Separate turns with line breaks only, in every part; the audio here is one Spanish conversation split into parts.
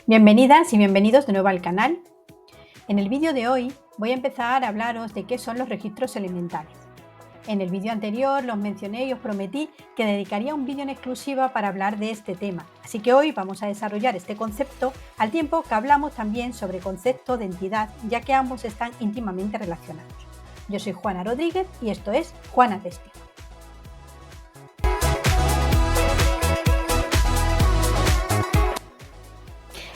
Bienvenidas y bienvenidos de nuevo al canal. En el vídeo de hoy voy a empezar a hablaros de qué son los registros elementales. En el vídeo anterior los mencioné y os prometí que dedicaría un vídeo en exclusiva para hablar de este tema, así que hoy vamos a desarrollar este concepto al tiempo que hablamos también sobre concepto de entidad, ya que ambos están íntimamente relacionados. Yo soy Juana Rodríguez y esto es Juana Testigo.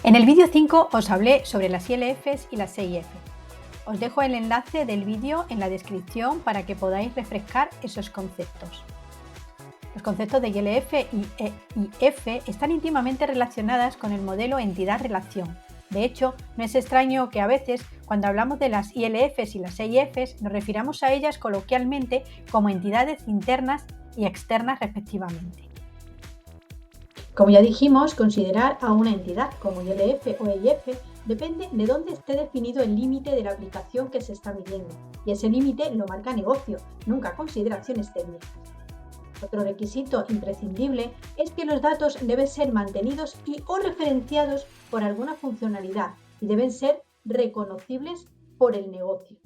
En el vídeo 5 os hablé sobre las ILFs y las EIFs. Os dejo el enlace del vídeo en la descripción para que podáis refrescar esos conceptos. Los conceptos de ILF y EIF están íntimamente relacionadas con el modelo entidad-relación. De hecho, no es extraño que a veces, cuando hablamos de las ILFs y las EIFs, nos refiramos a ellas coloquialmente como entidades internas y externas respectivamente. Como ya dijimos, considerar a una entidad como ILF o EIF depende de dónde esté definido el límite de la aplicación que se está midiendo, y ese límite lo marca negocio, nunca consideraciones técnicas. Otro requisito imprescindible es que los datos deben ser mantenidos y o referenciados por alguna funcionalidad y deben ser reconocibles por el negocio.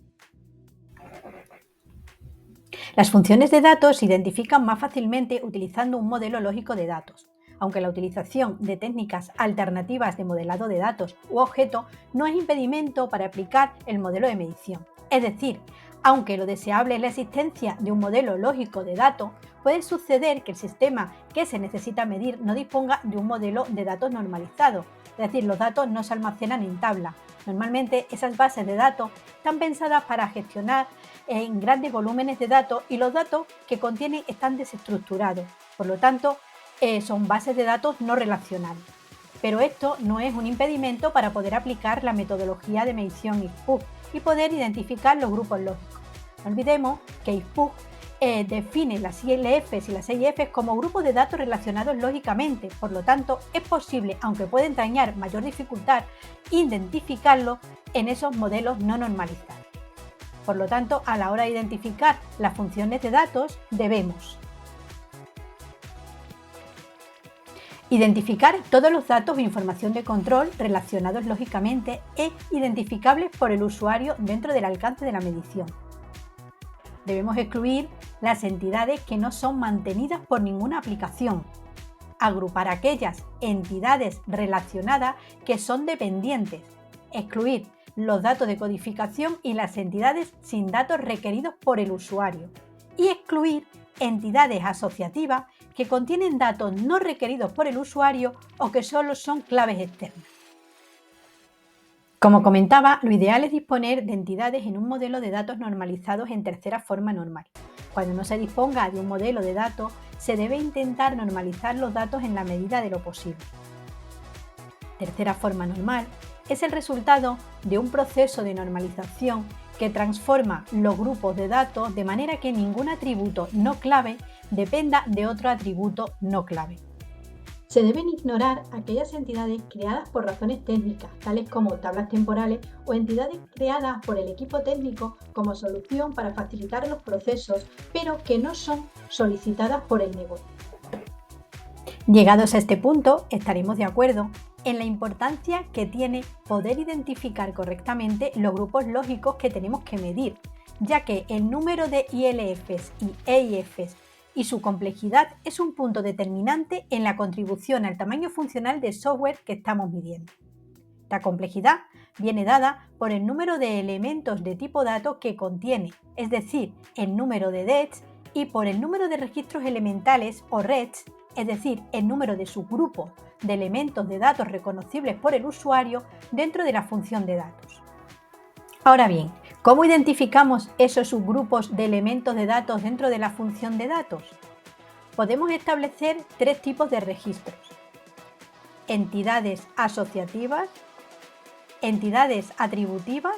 Las funciones de datos se identifican más fácilmente utilizando un modelo lógico de datos, aunque la utilización de técnicas alternativas de modelado de datos u objeto no es impedimento para aplicar el modelo de medición. Es decir, aunque lo deseable es la existencia de un modelo lógico de datos, puede suceder que el sistema que se necesita medir no disponga de un modelo de datos normalizado, es decir, los datos no se almacenan en tabla. Normalmente esas bases de datos están pensadas para gestionar en grandes volúmenes de datos y los datos que contienen están desestructurados, por lo tanto, son bases de datos no relacionales. Pero esto no es un impedimento para poder aplicar la metodología de medición IFPUG y poder identificar los grupos lógicos. No olvidemos que IFPUG define las ILFs y las EIFs como grupos de datos relacionados lógicamente, por lo tanto es posible, aunque puede entrañar mayor dificultad, identificarlo en esos modelos no normalizados. Por lo tanto, a la hora de identificar las funciones de datos debemos identificar todos los datos o información de control relacionados lógicamente e identificables por el usuario dentro del alcance de la medición. Debemos excluir las entidades que no son mantenidas por ninguna aplicación. Agrupar aquellas entidades relacionadas que son dependientes. Excluir los datos de codificación y las entidades sin datos requeridos por el usuario. Y excluir entidades asociativas que contienen datos no requeridos por el usuario o que solo son claves externas. Como comentaba, lo ideal es disponer de entidades en un modelo de datos normalizados en tercera forma normal. Cuando no se disponga de un modelo de datos, se debe intentar normalizar los datos en la medida de lo posible. Tercera forma normal es el resultado de un proceso de normalización que transforma los grupos de datos de manera que ningún atributo no clave dependa de otro atributo no clave. Se deben ignorar aquellas entidades creadas por razones técnicas, tales como tablas temporales, o entidades creadas por el equipo técnico como solución para facilitar los procesos, pero que no son solicitadas por el negocio. Llegados a este punto, estaremos de acuerdo en la importancia que tiene poder identificar correctamente los grupos lógicos que tenemos que medir, ya que el número de ILFs y EIFs y su complejidad es un punto determinante en la contribución al tamaño funcional del software que estamos midiendo. La complejidad viene dada por el número de elementos de tipo dato que contiene, es decir, el número de DETs, y por el número de registros elementales o REDs, es decir, el número de subgrupos de elementos de datos reconocibles por el usuario dentro de la función de datos. Ahora bien, ¿cómo identificamos esos subgrupos de elementos de datos dentro de la función de datos? Podemos establecer tres tipos de registros: entidades asociativas, entidades atributivas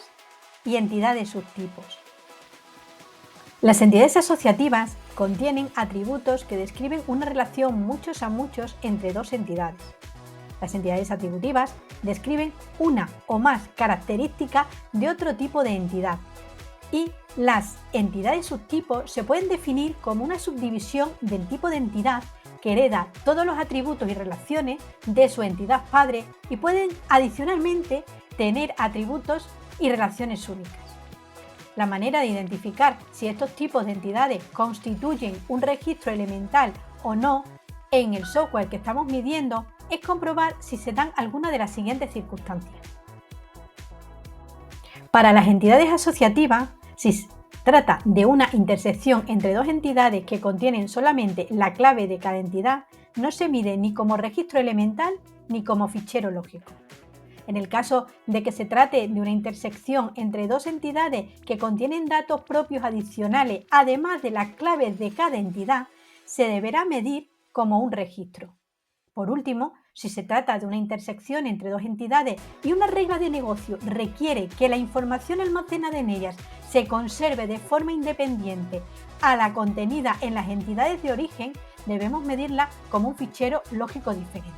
y entidades subtipos. Las entidades asociativas contienen atributos que describen una relación muchos a muchos entre dos entidades. Las entidades atributivas describen una o más características de otro tipo de entidad. Y las entidades subtipos se pueden definir como una subdivisión del tipo de entidad que hereda todos los atributos y relaciones de su entidad padre y pueden adicionalmente tener atributos y relaciones únicas. La manera de identificar si estos tipos de entidades constituyen un registro elemental o no en el software que estamos midiendo es comprobar si se dan alguna de las siguientes circunstancias. Para las entidades asociativas, si se trata de una intersección entre dos entidades que contienen solamente la clave de cada entidad, no se mide ni como registro elemental ni como fichero lógico. En el caso de que se trate de una intersección entre dos entidades que contienen datos propios adicionales, además de las claves de cada entidad, se deberá medir como un registro. Por último, si se trata de una intersección entre dos entidades y una regla de negocio requiere que la información almacenada en ellas se conserve de forma independiente a la contenida en las entidades de origen, debemos medirla como un fichero lógico diferente.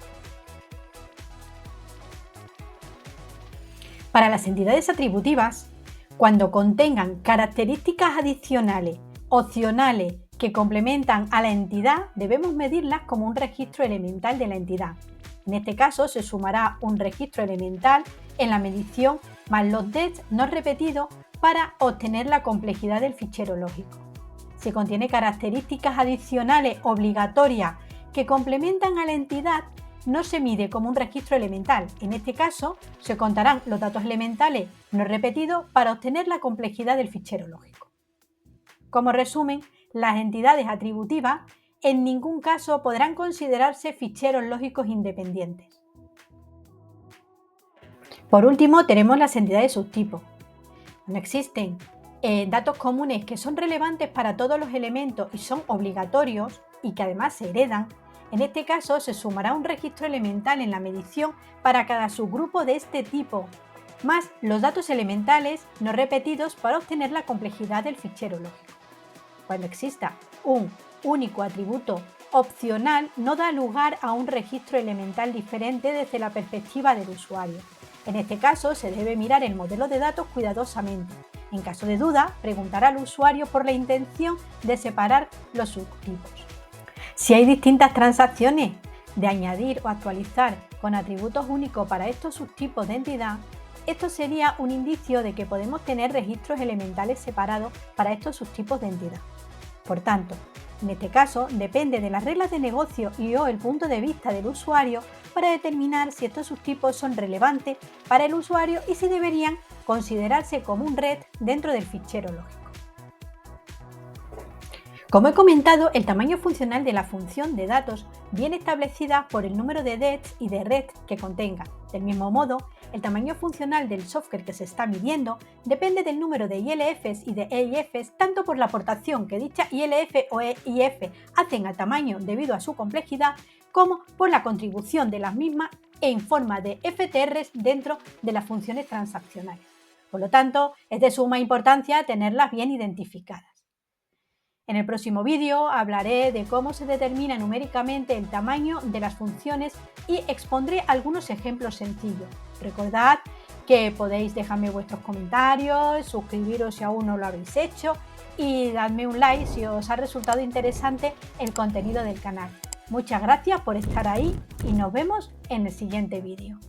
Para las entidades atributivas, cuando contengan características adicionales, opcionales, que complementan a la entidad, debemos medirlas como un registro elemental de la entidad. En este caso, se sumará un registro elemental en la medición más los DETs no repetidos para obtener la complejidad del fichero lógico. Si contiene características adicionales obligatorias que complementan a la entidad, no se mide como un registro elemental. En este caso, se contarán los datos elementales no repetidos para obtener la complejidad del fichero lógico. Como resumen, las entidades atributivas en ningún caso podrán considerarse ficheros lógicos independientes. Por último, tenemos las entidades subtipos. No existen datos comunes que son relevantes para todos los elementos y son obligatorios y que además se heredan. En este caso, se sumará un registro elemental en la medición para cada subgrupo de este tipo, más los datos elementales no repetidos para obtener la complejidad del fichero lógico. Cuando exista un único atributo opcional, no da lugar a un registro elemental diferente desde la perspectiva del usuario. En este caso, se debe mirar el modelo de datos cuidadosamente. En caso de duda, preguntar al usuario por la intención de separar los subtipos. Si hay distintas transacciones de añadir o actualizar con atributos únicos para estos subtipos de entidad, esto sería un indicio de que podemos tener registros elementales separados para estos subtipos de entidad. Por tanto, en este caso, depende de las reglas de negocio y/o el punto de vista del usuario para determinar si estos subtipos son relevantes para el usuario y si deberían considerarse como un red dentro del fichero lógico. Como he comentado, el tamaño funcional de la función de datos viene establecida por el número de DETs y de red que contenga. Del mismo modo, el tamaño funcional del software que se está midiendo depende del número de ILFs y de EIFs, tanto por la aportación que dicha ILF o EIF hacen al tamaño debido a su complejidad, como por la contribución de las mismas en forma de FTRs dentro de las funciones transaccionales. Por lo tanto, es de suma importancia tenerlas bien identificadas. En el próximo vídeo hablaré de cómo se determina numéricamente el tamaño de las funciones y expondré algunos ejemplos sencillos. Recordad que podéis dejarme vuestros comentarios, suscribiros si aún no lo habéis hecho y dadme un like si os ha resultado interesante el contenido del canal. Muchas gracias por estar ahí y nos vemos en el siguiente vídeo.